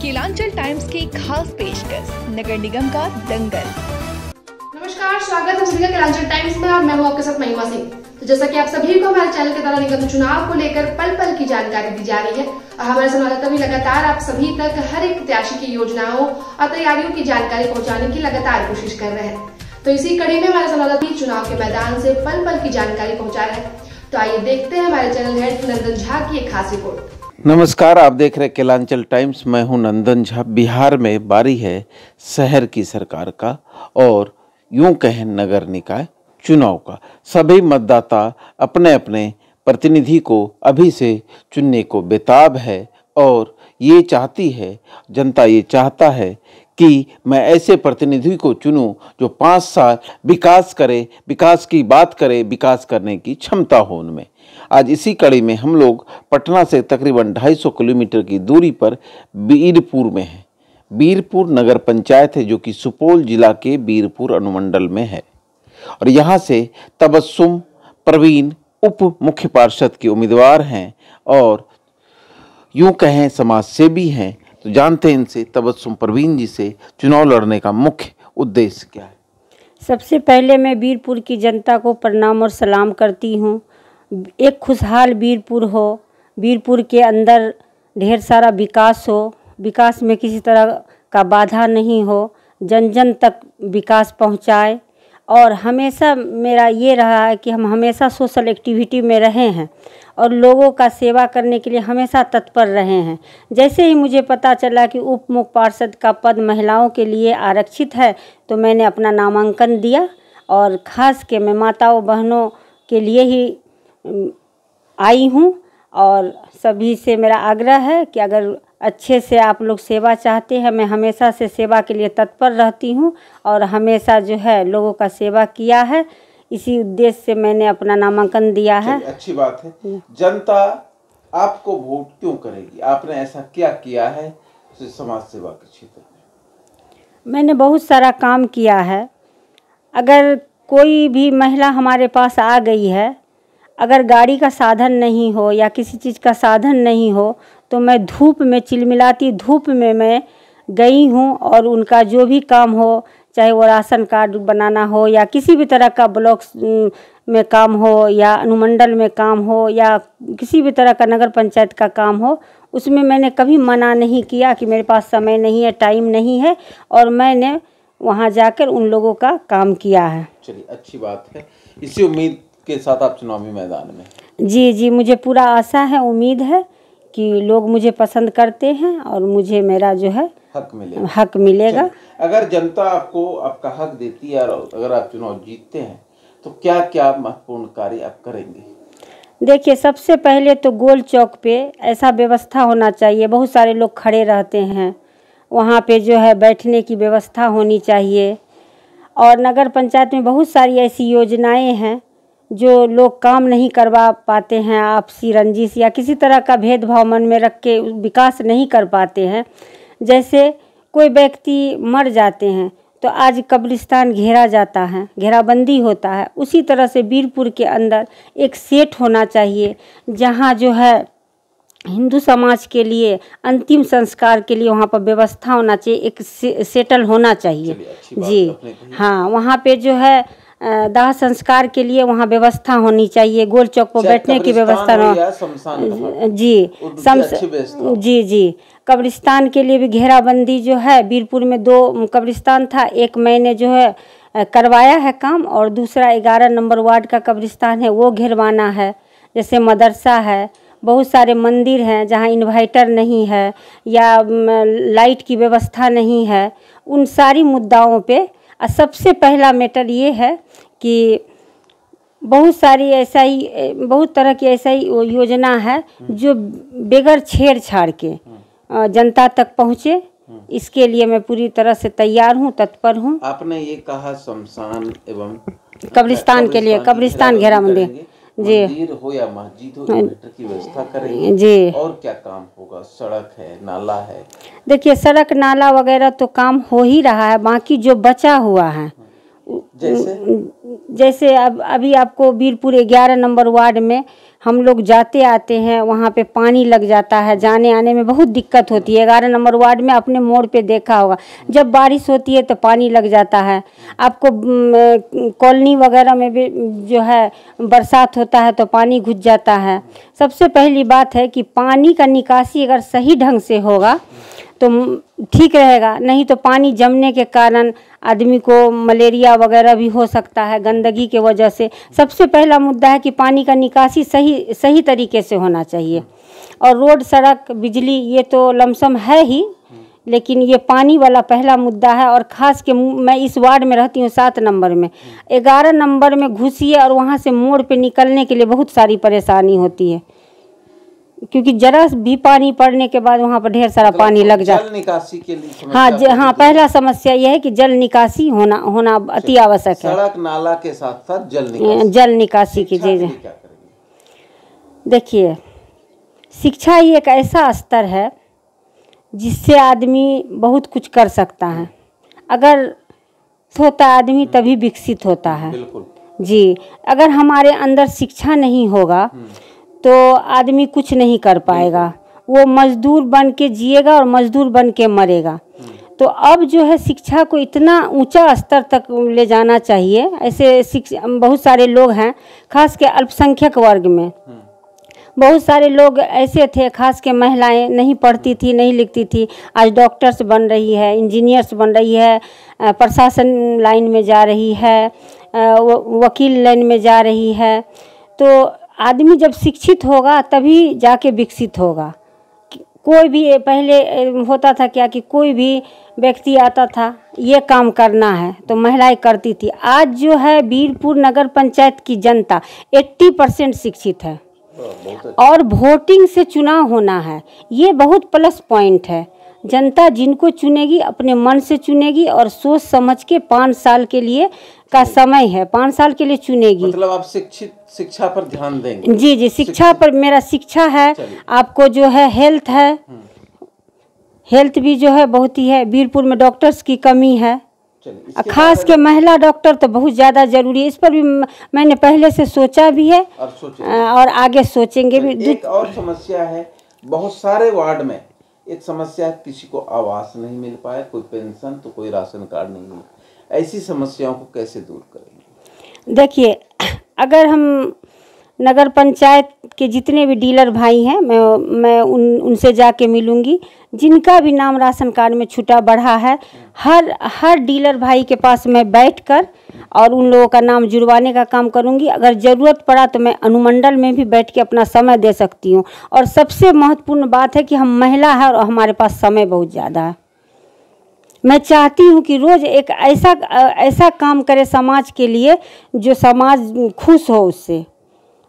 Kelanchal times की खास पेशकश नगर निगम का दंगल। नमस्कार, स्वागत है सभी का केलांचल टाइम्स में और मैं हूं आपके साथ महिमा सिंह। तो जैसा कि आप सभी को हमारे चैनल के द्वारा निगम चुनाव को लेकर पल पल की जानकारी दी जा रही है और हमारे संवाददाता भी लगातार आप सभी तक हर एक प्रत्याशी की योजनाओं और तैयारियों की जानकारी पहुँचाने की लगातार कोशिश कर रहे हैं। तो इसी कड़ी में हमारे संवाददाता भी चुनाव के मैदान से पल पल की जानकारी पहुँचा रहे हैं। तो आइए देखते हैं हमारे चैनल हेड नंदन झा की एक खास रिपोर्ट। नमस्कार, आप देख रहे केलांचल टाइम्स। मैं हूं नंदन झा। बिहार में बारी है शहर की सरकार का और यूं कहें नगर निकाय चुनाव का। सभी मतदाता अपने अपने प्रतिनिधि को अभी से चुनने को बेताब है और ये चाहती है, जनता ये चाहता है कि मैं ऐसे प्रतिनिधि को चुनूं जो 5 साल विकास करे, विकास की बात करे, विकास करने की क्षमता हो उनमें। आज इसी कड़ी में हम लोग पटना से तकरीबन 250 किलोमीटर की दूरी पर बीरपुर में हैं। बीरपुर नगर पंचायत है जो कि सुपौल जिला के बीरपुर अनुमंडल में है और यहाँ से तबस्सुम प्रवीण उप मुख्य पार्षद के उम्मीदवार हैं और यूं कहें समाज सेवी हैं। तो जानते हैं इनसे, तबस्सुम प्रवीण जी से, चुनाव लड़ने का मुख्य उद्देश्य क्या है। सबसे पहले मैं बीरपुर की जनता को प्रणाम और सलाम करती हूँ। एक खुशहाल बीरपुर हो, बीरपुर के अंदर ढेर सारा विकास हो, विकास में किसी तरह का बाधा नहीं हो, जन जन तक विकास पहुँचाए। और हमेशा मेरा ये रहा है कि हम हमेशा सोशल एक्टिविटी में रहे हैं और लोगों का सेवा करने के लिए हमेशा तत्पर रहे हैं। जैसे ही मुझे पता चला कि उप मुख्य पार्षद का पद महिलाओं के लिए आरक्षित है तो मैंने अपना नामांकन दिया और ख़ास के मैं माताओं बहनों के लिए ही आई हूँ। और सभी से मेरा आग्रह है कि अगर अच्छे से आप लोग सेवा चाहते हैं, मैं हमेशा से सेवा के लिए तत्पर रहती हूँ और हमेशा जो है लोगों का सेवा किया है। इसी उद्देश्य से मैंने अपना नामांकन दिया है। अच्छी बात है। जनता आपको वोट क्यों करेगी? आपने ऐसा क्या किया है समाज सेवा के क्षेत्र में? मैंने बहुत सारा काम किया है। अगर कोई भी महिला हमारे पास आ गई है, अगर गाड़ी का साधन नहीं हो या किसी चीज़ का साधन नहीं हो तो मैं धूप में चिलमिलाती धूप में मैं गई हूँ और उनका जो भी काम हो, चाहे वो राशन कार्ड बनाना हो या किसी भी तरह का ब्लॉक में काम हो या अनुमंडल में काम हो या किसी भी तरह का नगर पंचायत का काम हो, उसमें मैंने कभी मना नहीं किया कि मेरे पास समय नहीं है, टाइम नहीं है, और मैंने वहाँ जाकर उन लोगों का काम किया है। चलिए, अच्छी बात है। इसी उम्मीद के साथ आप चुनावी मैदान में? जी, मुझे पूरा आशा है, उम्मीद है कि लोग मुझे पसंद करते हैं और मुझे मेरा जो है हक मिलेगा। अगर जनता आपको आपका हक देती है और अगर आप चुनाव जीतते हैं तो क्या क्या महत्वपूर्ण कार्य आप करेंगे? देखिए, सबसे पहले तो गोल चौक पे ऐसा व्यवस्था होना चाहिए। बहुत सारे लोग खड़े रहते हैं, वहाँ पे जो है बैठने की व्यवस्था होनी चाहिए। और नगर पंचायत में बहुत सारी ऐसी योजनाएं हैं जो लोग काम नहीं करवा पाते हैं, आपसी रंजिश या किसी तरह का भेदभाव मन में रख के विकास नहीं कर पाते हैं। जैसे कोई व्यक्ति मर जाते हैं तो आज कब्रिस्तान घेरा जाता है, घेराबंदी होता है। उसी तरह से बीरपुर के अंदर एक सेट होना चाहिए जहाँ जो है हिंदू समाज के लिए अंतिम संस्कार के लिए वहाँ पर व्यवस्था होना चाहिए, एक सेटल होना चाहिए। जी हाँ, वहाँ पे जो है दाह संस्कार के लिए वहाँ व्यवस्था होनी चाहिए। गोल चौक पर बैठने की व्यवस्था जी कब्रिस्तान के लिए भी घेराबंदी जो है, बीरपुर में 2 कब्रिस्तान था, एक मैंने जो है करवाया है काम और दूसरा 11 नंबर वार्ड का कब्रिस्तान है वो घेरवाना है। जैसे मदरसा है, बहुत सारे मंदिर हैं जहाँ इन्वर्टर नहीं है या लाइट की व्यवस्था नहीं है। उन सारी मुद्दाओं पे सबसे पहला मैटर ये है कि बहुत तरह की ऐसा ही योजना है जो बगैर छेड़छाड़ के जनता तक पहुँचे। इसके लिए मैं पूरी तरह से तैयार हूँ, तत्पर हूँ। आपने ये कहा शमशान एवं कब्रिस्तान के लिए, कब्रिस्तान घेराबंदी जी, मंदिर हो या मस्जिद हो, इन्वर्टर की व्यवस्था करेंगे जी। और क्या काम होगा? सड़क है, नाला है? देखिए, सड़क नाला वगैरह तो काम हो ही रहा है, बाकी जो बचा हुआ है जैसे अब अभी आपको वीरपुर 11 नंबर वार्ड में हम लोग जाते आते हैं, वहाँ पे पानी लग जाता है, जाने आने में बहुत दिक्कत होती है। 11 नंबर वार्ड में अपने मोड़ पे देखा होगा, जब बारिश होती है तो पानी लग जाता है। आपको कॉलोनी वगैरह में भी जो है बरसात होता है तो पानी घुस जाता है। सबसे पहली बात है कि पानी का निकासी अगर सही ढंग से होगा तो ठीक रहेगा, नहीं तो पानी जमने के कारण आदमी को मलेरिया वगैरह भी हो सकता है गंदगी के वजह से। सबसे पहला मुद्दा है कि पानी का निकासी सही तरीके से होना चाहिए। और रोड, सड़क, बिजली ये तो लमसम है ही, लेकिन ये पानी वाला पहला मुद्दा है। और ख़ास के मैं इस वार्ड में रहती हूँ 7 नंबर में, 11 नंबर में घुसिए और वहाँ से मोड़ पे निकलने के लिए बहुत सारी परेशानी होती है, क्योंकि जरा भी पानी पड़ने के बाद वहाँ पर ढेर सारा पानी लग जाता है। जल निकासी के लिए हाँ, पहला समस्या यह है कि जल निकासी होना अति आवश्यक है। सड़क नाला के साथ साथ जल निकासी की चीज़। देखिए, शिक्षा ही एक ऐसा स्तर है जिससे आदमी बहुत कुछ कर सकता है। अगर होता आदमी तभी विकसित होता है। बिल्कुल जी, अगर हमारे अंदर शिक्षा नहीं होगा तो आदमी कुछ नहीं कर पाएगा, वो मजदूर बन के जिएगा और मजदूर बन के मरेगा। तो अब जो है शिक्षा को इतना ऊंचा स्तर तक ले जाना चाहिए। ऐसे बहुत सारे लोग हैं, खास के अल्पसंख्यक वर्ग में बहुत सारे लोग ऐसे थे, खास के महिलाएं नहीं पढ़ती थी, नहीं लिखती थी, आज डॉक्टर्स बन रही है, इंजीनियर्स बन रही है, प्रशासन लाइन में जा रही है, वकील लाइन में जा रही है। तो आदमी जब शिक्षित होगा तभी जाके विकसित होगा। कोई भी पहले होता था क्या कि कोई भी व्यक्ति आता था ये काम करना है तो महिलाएं करती थी। आज जो है वीरपुर नगर पंचायत की जनता 80% शिक्षित है और वोटिंग से चुनाव होना है, ये बहुत प्लस पॉइंट है। जनता जिनको चुनेगी अपने मन से चुनेगी और सोच समझ के 5 साल के लिए का समय है, 5 साल के लिए चुनेगी। मतलब आप शिक्षा पर ध्यान देंगे? जी, शिक्षा पर मेरा शिक्षा है। आपको जो है हेल्थ है, हेल्थ भी जो है बहुत ही है। वीरपुर में डॉक्टर्स की कमी है, खास के महिला डॉक्टर तो बहुत ज़्यादा जरूरी है। इस पर भी मैंने पहले से सोचा भी है और आगे सोचेंगे भी। एक और समस्या है बहुत सारे वार्ड में, एक समस्या है किसी को आवास नहीं मिल पाया, कोई पेंशन तो कोई राशन कार्ड नहीं मिला। ऐसी समस्याओं को कैसे दूर करेंगे? देखिए, अगर हम नगर पंचायत के जितने भी डीलर भाई हैं मैं उनसे जाके मिलूंगी, जिनका भी नाम राशन कार्ड में छूटा बढ़ा है, हर डीलर भाई के पास मैं बैठकर और उन लोगों का नाम जुड़वाने का काम करूंगी। अगर ज़रूरत पड़ा तो मैं अनुमंडल में भी बैठ के अपना समय दे सकती हूं। और सबसे महत्वपूर्ण बात है कि हम महिला हैं और हमारे पास समय बहुत ज़्यादा है। मैं चाहती हूं कि रोज़ एक ऐसा काम करे समाज के लिए जो समाज खुश हो उससे।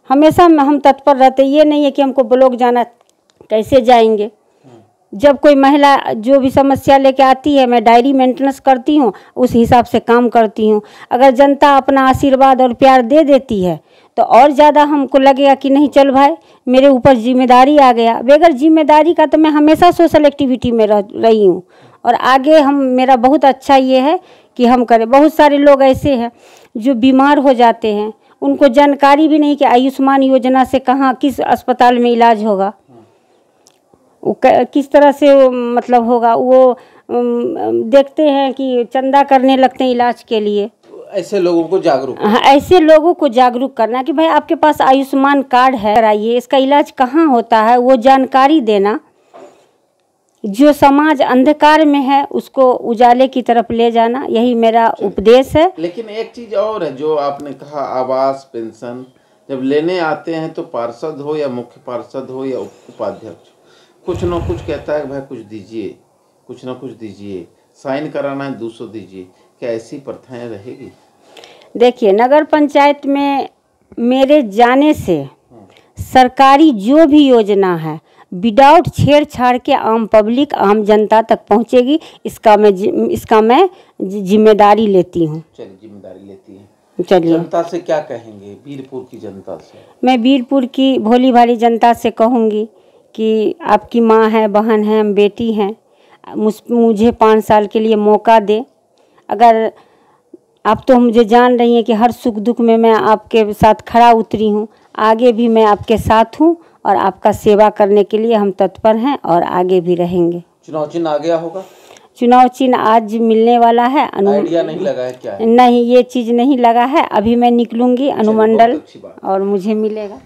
हमेशा हम तत्पर रहते, ये नहीं है कि हमको ब्लॉक जाना, कैसे जाएंगे। जब कोई महिला जो भी समस्या लेके आती है मैं डायरी मेंटेनेंस करती हूँ, उस हिसाब से काम करती हूँ। अगर जनता अपना आशीर्वाद और प्यार दे देती है तो और ज़्यादा हमको लगेगा कि नहीं चल भाई मेरे ऊपर जिम्मेदारी आ गया। बगैर जिम्मेदारी का तो मैं हमेशा सोशल एक्टिविटी में रही हूँ और आगे मेरा बहुत अच्छा ये है कि हम करें। बहुत सारे लोग ऐसे हैं जो बीमार हो जाते हैं, उनको जानकारी भी नहीं कि आयुष्मान योजना से कहाँ किस अस्पताल में इलाज होगा, किस तरह से मतलब होगा। वो देखते हैं कि चंदा करने लगते हैं इलाज के लिए। ऐसे लोगों को जागरूक, हाँ, ऐसे लोगों को जागरूक करना कि भाई आपके पास आयुष्मान कार्ड है, कराइए, इसका इलाज कहाँ होता है वो जानकारी देना। जो समाज अंधकार में है उसको उजाले की तरफ ले जाना, यही मेरा उपदेश है। लेकिन एक चीज और है जो आपने कहा, आवास पेंशन जब लेने आते हैं तो पार्षद हो या मुख्य पार्षद हो या उपाध्यक्ष कुछ न कुछ कहता है भाई कुछ दीजिए, कुछ न कुछ दीजिए, साइन कराना है 200 दीजिए। क्या ऐसी प्रथाएं रहेगी? देखिए, नगर पंचायत में मेरे जाने से सरकारी जो भी योजना है विदाउट छेड़छाड़ के आम पब्लिक, आम जनता तक पहुंचेगी। इसका मैं जिम्मेदारी लेती हूं। चलिए, जिम्मेदारी लेती हैं। चलिए, जनता से क्या कहेंगे? वीरपुर की जनता से मैं वीरपुर की भोली भाली जनता से कहूँगी कि आपकी माँ है, बहन है, हम बेटी हैं, मुझे 5 साल के लिए मौका दे। अगर आप तो मुझे जान रही हैं कि हर सुख दुख में मैं आपके साथ खड़ा उतरी हूँ। आगे भी मैं आपके साथ हूँ और आपका सेवा करने के लिए हम तत्पर हैं और आगे भी रहेंगे। चुनाव चिन्ह आ गया होगा? चुनाव चिन्ह आज मिलने वाला है। आइडिया नहीं लगा है क्या है? नहीं, ये चीज़ नहीं लगा है। अभी मैं निकलूंगी अनुमंडल और मुझे मिलेगा।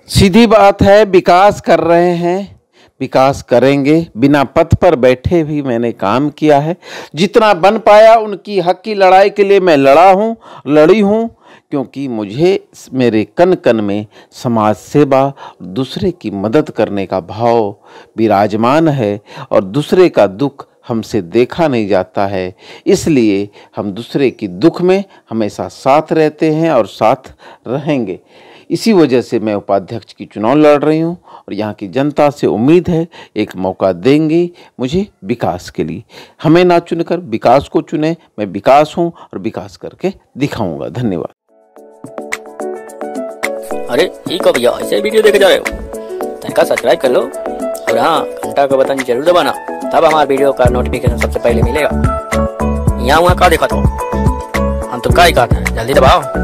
सीधी बात है, विकास कर रहे हैं, विकास करेंगे। बिना पथ पर बैठे भी मैंने काम किया है। जितना बन पाया उनकी हक की लड़ाई के लिए मैं लड़ी हूँ, क्योंकि मुझे मेरे कन कन में समाज सेवा, दूसरे की मदद करने का भाव विराजमान है और दूसरे का दुख हमसे देखा नहीं जाता है। इसलिए हम दूसरे की दुख में हमेशा साथ रहते हैं और साथ रहेंगे। इसी वजह से मैं उपाध्यक्ष की चुनाव लड़ रही हूँ और यहाँ की जनता से उम्मीद है एक मौका देंगी मुझे विकास के लिए। हमें ना चुनकर विकास को चुने। मैं विकास हूँ और विकास करके दिखाऊंगा। धन्यवाद। अरे ठीक हो भैया, ऐसे वीडियो देखे जा रहे हो? तनिका सब्सक्राइब कर लो और हाँ, घंटा का बटन जरूर दबाना, तब हमारे वीडियो का नोटिफिकेशन सबसे पहले मिलेगा। यहाँ वहाँ का देखा तो हम तुम का ही कहते हैं, जल्दी दबाओ।